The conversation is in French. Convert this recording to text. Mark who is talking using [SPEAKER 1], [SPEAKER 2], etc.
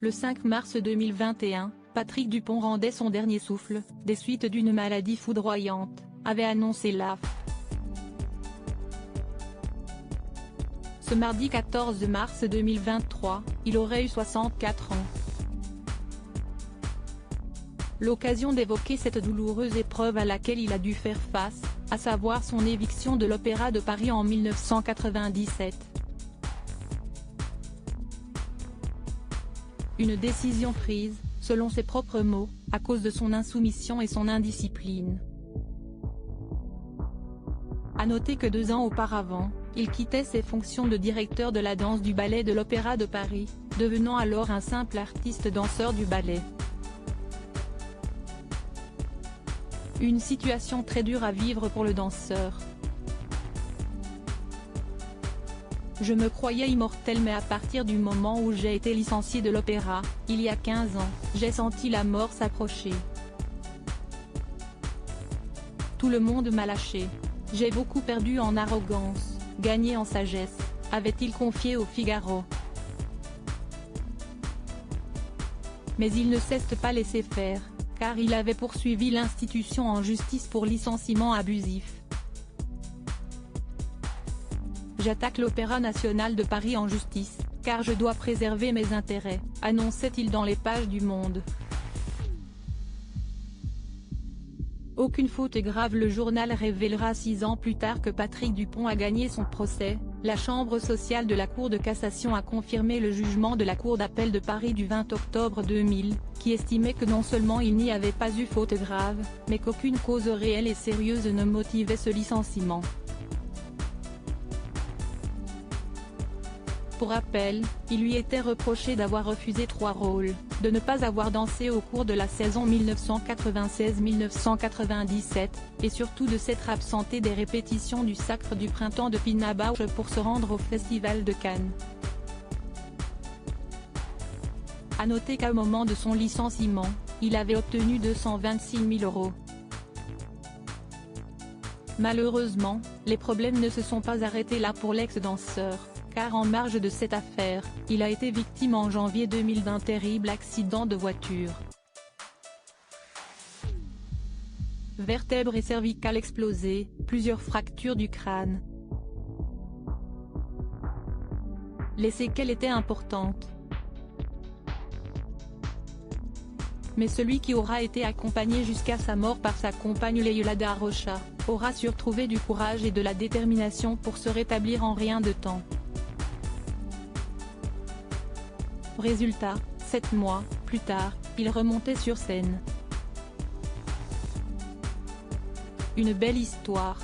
[SPEAKER 1] Le 5 mars 2021, Patrick Dupont rendait son dernier souffle, des suites d'une maladie foudroyante, avait annoncé l'AF. Ce mardi 14 mars 2023, il aurait eu 64 ans. L'occasion d'évoquer cette douloureuse épreuve à laquelle il a dû faire face, à savoir son éviction de l'Opéra de Paris en 1997. Une décision prise, selon ses propres mots, à cause de son insoumission et son indiscipline. À noter que 2 ans auparavant, il quittait ses fonctions de directeur de la danse du ballet de l'Opéra de Paris, devenant alors un simple artiste-danseur du ballet. Une situation très dure à vivre pour le danseur. Je me croyais immortel, mais à partir du moment où j'ai été licencié de l'opéra, il y a 15 ans, j'ai senti la mort s'approcher. Tout le monde m'a lâché. J'ai beaucoup perdu en arrogance, gagné en sagesse, avait-il confié au Figaro. Mais il ne s'est pas laissé faire, car il avait poursuivi l'institution en justice pour licenciement abusif. J'attaque l'Opéra national de Paris en justice, car je dois préserver mes intérêts, annonçait-il dans les pages du Monde. Aucune faute grave. Le journal révélera 6 ans plus tard que Patrick Dupont a gagné son procès. La chambre sociale de la Cour de cassation a confirmé le jugement de la Cour d'appel de Paris du 20 octobre 2000, qui estimait que non seulement il n'y avait pas eu faute grave, mais qu'aucune cause réelle et sérieuse ne motivait ce licenciement. Pour rappel, il lui était reproché d'avoir refusé 3 rôles, de ne pas avoir dansé au cours de la saison 1996-1997, et surtout de s'être absenté des répétitions du Sacre du Printemps de Pina Bausch pour se rendre au Festival de Cannes. À noter qu'au moment de son licenciement, il avait obtenu 226 000 €. Malheureusement, les problèmes ne se sont pas arrêtés là pour l'ex-danseur, car en marge de cette affaire, il a été victime en janvier 2000 d'un terrible accident de voiture. Vertèbres et cervicales explosées, plusieurs fractures du crâne. Les séquelles étaient importantes. Mais celui qui aura été accompagné jusqu'à sa mort par sa compagne Leila Da Rocha, aura su trouver du courage et de la détermination pour se rétablir en rien de temps. Résultat, 7 mois plus tard, il remontait sur scène. Une belle histoire.